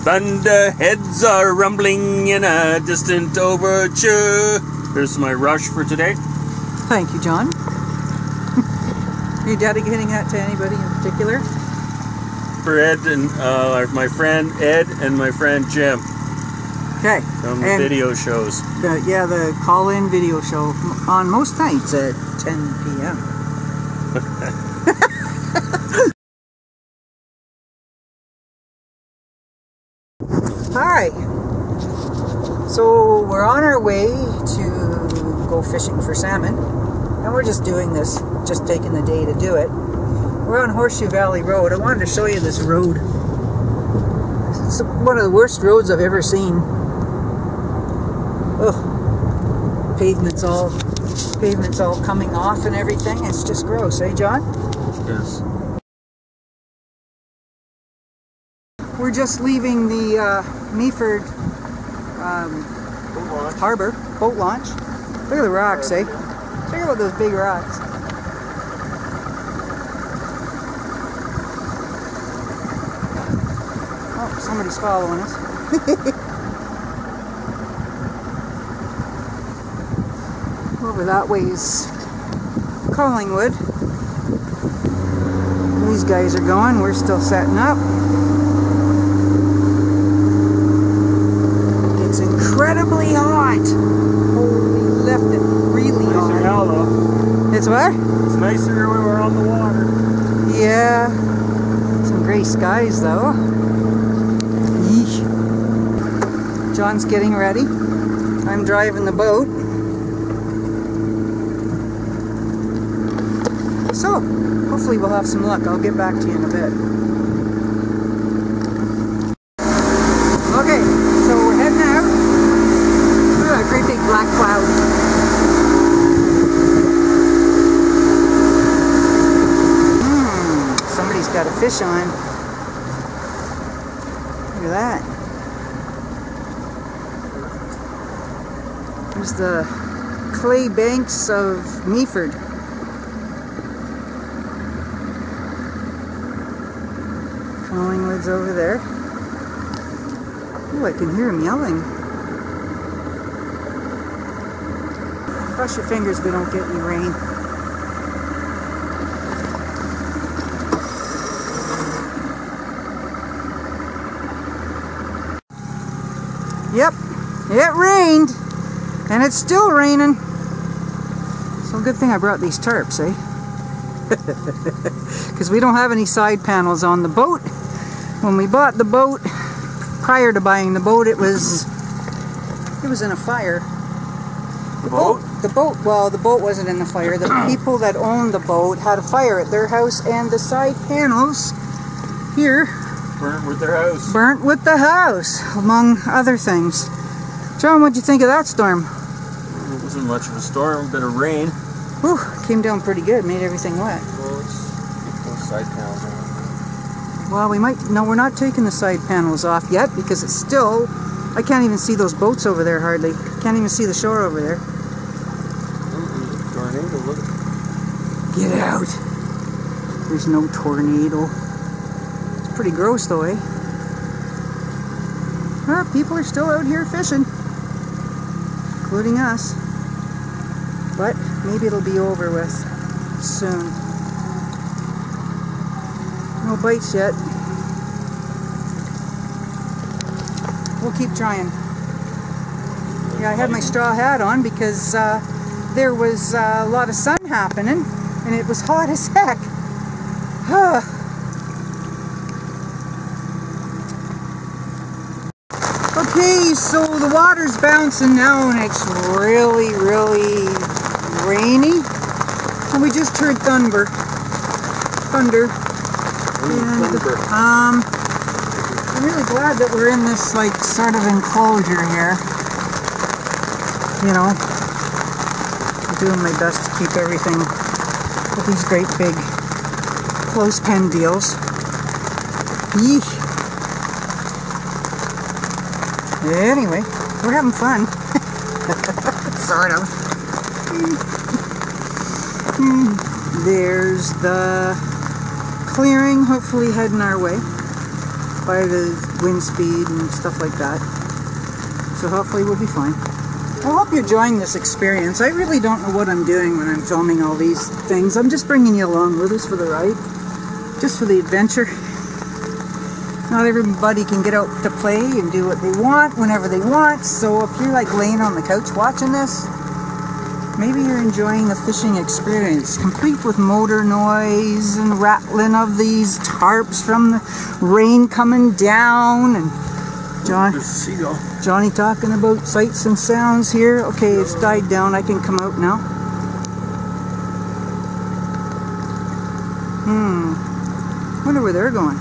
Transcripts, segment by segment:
Thunderheads are rumbling in a distant overture. Here's my rush for today. Thank you, John. Are you dedicating that to anybody in particular? For Ed and my friend Ed and my friend Jim. Okay. From the video shows. The call-in video show on most nights at 10 p.m. Alright, so we're on our way to go fishing for salmon, and we're just doing this, just taking the day to do it. We're on Horseshoe Valley Road. I wanted to show you this road. It's one of the worst roads I've ever seen. Ugh, pavement's all coming off and everything. It's just gross, eh, John? Yes. We're just leaving the Meaford Harbour boat launch. Look at the rocks, eh? Check out those big rocks. Oh, somebody's following us. Over that way is Collingwood. These guys are going. We're still setting up. It's incredibly hot. Holy, left it really hot. Nicer now, though. It's what? It's nicer when we're on the water. Yeah. Some gray skies, though. Eesh. John's getting ready. I'm driving the boat. So, hopefully we'll have some luck. I'll get back to you in a bit. Okay, so we're heading out. Look at that great big black cloud. Somebody's got a fish on. Look at that. There's the clay banks of Meaford. Collingwood's over there. Oh, I can hear him yelling. Cross your fingers we don't get any rain. Yep, it rained. And it's still raining. So good thing I brought these tarps, eh? Because we don't have any side panels on the boat. When we bought the boat, prior to buying the boat, it was in a fire. The boat wasn't in the fire. The people that owned the boat had a fire at their house, and the side panels here burnt with their house. Burnt with the house, among other things. John, what'd you think of that storm? It wasn't much of a storm, a bit of rain. Whew, came down pretty good, made everything wet. Well, let's get those side panels on. Well, we're not taking the side panels off yet because it's still, I can't even see those boats over there hardly. Can't even see the shore over there. Tornado, look. Get out. There's no tornado. It's pretty gross though, eh? Well, people are still out here fishing, including us. But maybe it'll be over with soon. No bites yet. We'll keep trying. Yeah, I had my straw hat on because there was a lot of sun happening and it was hot as heck. Okay, so the water's bouncing now and it's really, really rainy. And we just heard thunder. And, I'm really glad that we're in this like sort of enclosure here. You know, I'm doing my best to keep everything with these great big clothespin deals. Yeesh. Anyway, we're having fun. Sort of. There's the clearing, hopefully heading our way by the wind speed and stuff like that. So hopefully we'll be fine. I hope you're enjoying this experience. I really don't know what I'm doing when I'm filming all these things. I'm just bringing you along with us for the ride. Just for the adventure. Not everybody can get out to play and do what they want whenever they want. So if you're like laying on the couch watching this, maybe you're enjoying the fishing experience, complete with motor noise and rattling of these tarps from the rain coming down, and Johnny talking about sights and sounds here. Okay, it's died down. I can come out now. Wonder where they're going.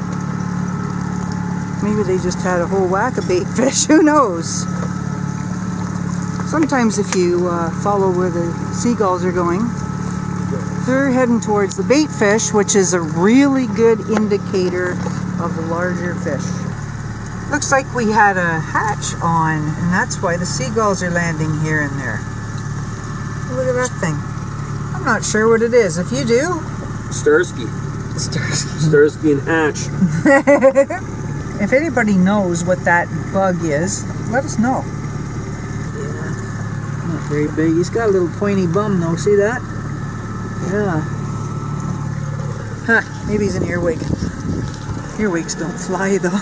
Maybe they just had a whole whack of bait fish. Who knows? Sometimes if you follow where the seagulls are going, they're heading towards the bait fish, which is a really good indicator of the larger fish. Looks like we had a hatch on, and that's why the seagulls are landing here and there. Look at that thing. I'm not sure what it is. If you do... Starsky. Starsky and hatch. If anybody knows what that bug is, let us know. Yeah. Not very big. He's got a little pointy bum though. See that? Yeah. Huh. Maybe he's an earwig. Earwigs don't fly though.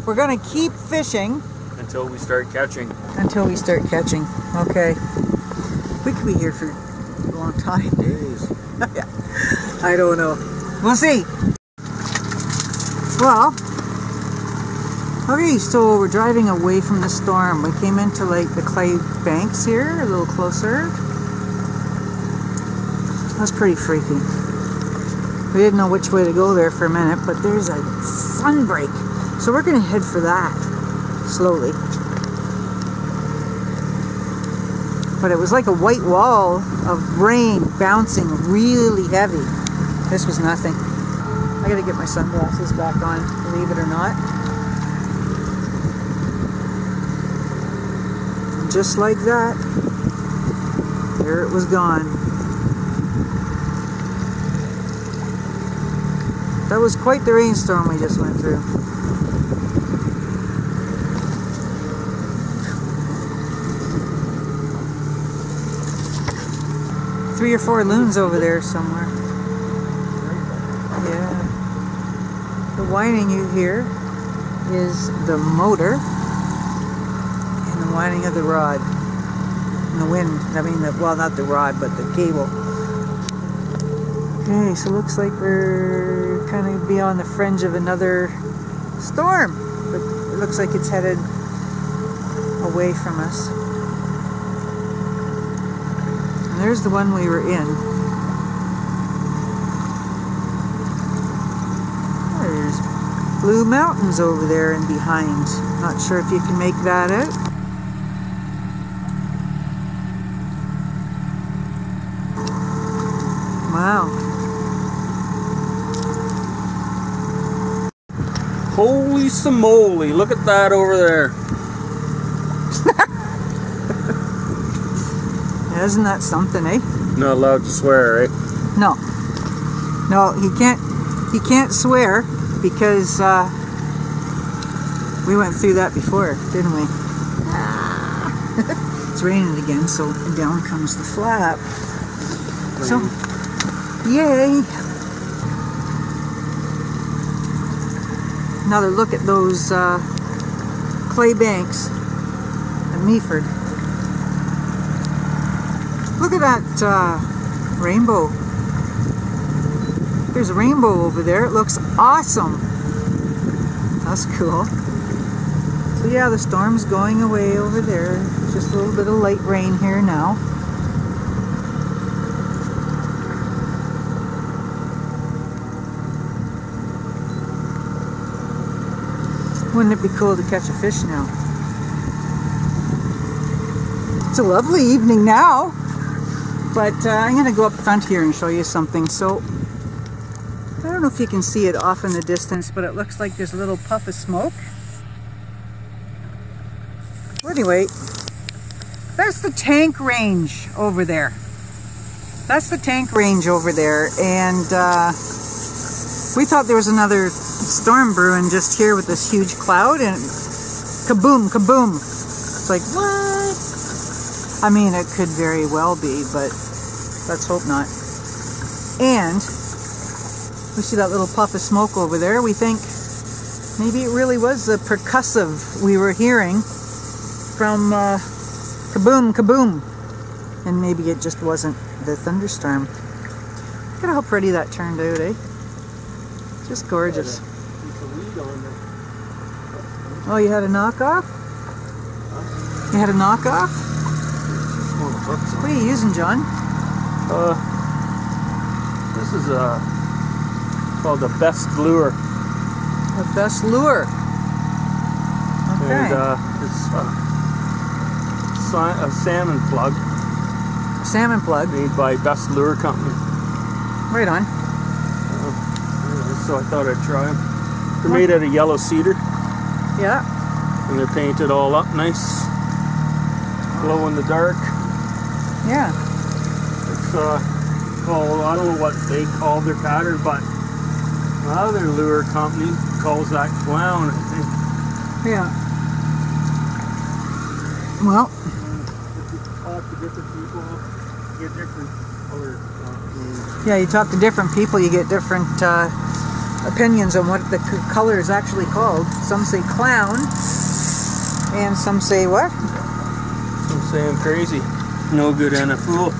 We're going to keep fishing until we start catching. Until we start catching. Okay. We could be here for a long time. Days. Yeah. I don't know. We'll see. Well, okay, so we're driving away from the storm. We came into like the clay banks here, a little closer. That's pretty freaky. We didn't know which way to go there for a minute, but there's a sunbreak. So we're going to head for that, slowly. But it was like a white wall of rain bouncing really heavy. This was nothing. I got to get my sunglasses back on, believe it or not. And just like that, there it was gone. That was quite the rainstorm we just went through. Three or four loons over there somewhere. Yeah. The whining you hear is the motor and the whining of the rod. And the wind. I mean, well, not the rod, but the cable. Okay, so it looks like we're kind of be on the fringe of another storm. But it looks like it's headed away from us. There's the one we were in. There's Blue Mountains over there and behind. Not sure if you can make that out. Wow. Holy smoly, look at that over there. Isn't that something, eh? Not allowed to swear, eh? No. No, he can't swear because we went through that before, didn't we? It's raining again, so down comes the flap. So, yay! Another look at those clay banks at Meaford. Look at that rainbow. There's a rainbow over there. It looks awesome. That's cool. So yeah, the storm's going away over there. Just a little bit of light rain here now. Wouldn't it be cool to catch a fish now? It's a lovely evening now. But I'm going to go up front here and show you something. So, I don't know if you can see it off in the distance, but it looks like there's a little puff of smoke. Well, anyway, that's the tank range over there. That's the tank range over there. And we thought there was another storm brewing just here with this huge cloud, and kaboom, kaboom. It's like, what? I mean, it could very well be, but let's hope not. And we see that little puff of smoke over there. We think maybe it really was the percussive we were hearing from kaboom, kaboom. And maybe it just wasn't the thunderstorm. Look at how pretty that turned out, eh? Just gorgeous. Oh, you had a knockoff? You had a knockoff? What are you using, John? This is called the Best Lure. The Best Lure. Okay. And it's a salmon plug. Salmon plug. Made by Best Lure Company. Right on. So I thought I'd try them. They're made out of yellow cedar. Yeah. And they're painted all up nice. Glow in the dark. Yeah. It's called, I don't know what they call their pattern, but another lure company calls that clown, I think. Yeah. Well. If you talk to different people, you get different color names. Yeah, you talk to different people, you get different opinions on what the color is actually called. Some say clown, and some say what? Some say I'm crazy. No good and a fool.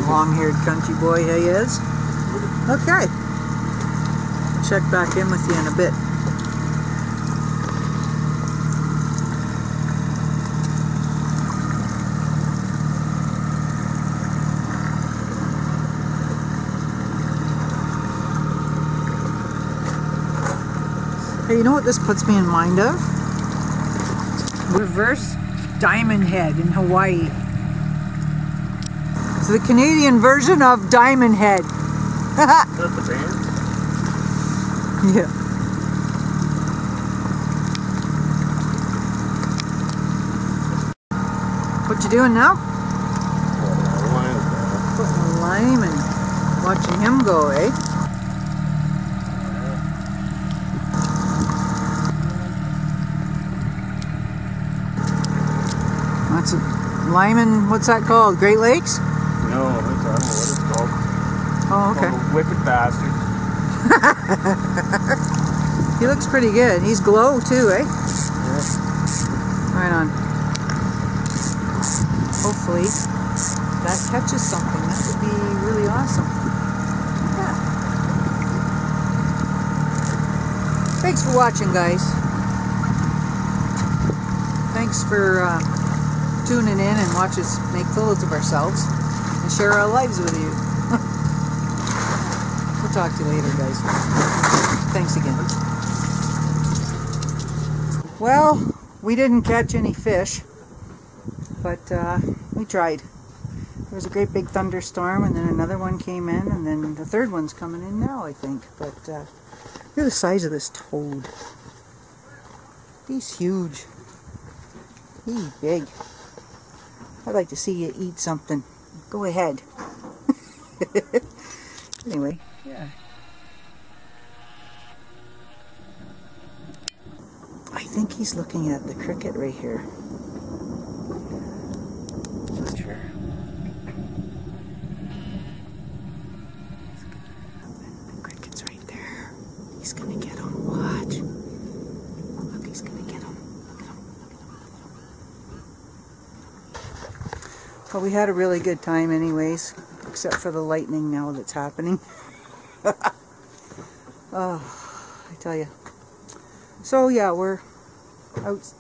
Long-haired country boy he is. Okay. Check back in with you in a bit. Hey, you know what this puts me in mind of? Reverse Diamond Head in Hawaii. It's the Canadian version of Diamond Head. Is that the band? Yeah. What you doing now? Putting a lime and watching him go, eh? That's a lime and what's that called? Great Lakes? No, I don't know what it's called. Oh, okay. Called a wicked bastard. He looks pretty good. He's glow too, eh? Yeah. Right on. Hopefully that catches something. That would be really awesome. Yeah. Thanks for watching, guys. Thanks for tuning in and watch us make photos of ourselves and share our lives with you. We'll talk to you later, guys. Thanks again. Well, we didn't catch any fish, but we tried. There was a great big thunderstorm, and then another one came in, and then the third one's coming in now, I think. But look at the size of this toad. He's huge. He's big. I'd like to see you eat something. Go ahead. Anyway, yeah. I think he's looking at the cricket right here. Not sure. The cricket's right there. He's gonna get him. Watch. Look, he's gonna get him. Look at him. Well, we had a really good time anyways, except for the lightning now that's happening. Oh, I tell you. So yeah, we're out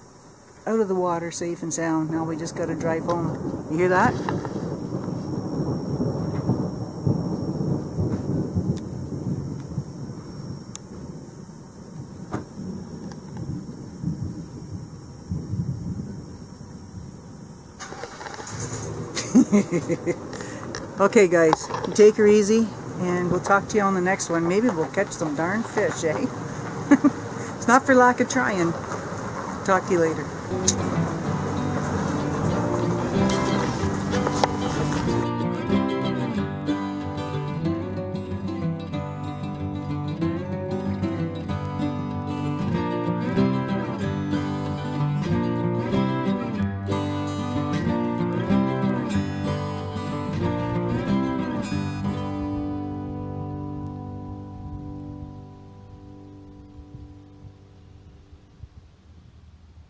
of the water, safe and sound. Now we just got to drive home. You hear that? Okay guys, you take her easy and we'll talk to you on the next one. Maybe we'll catch some darn fish, eh? It's not for lack of trying. Talk to you later.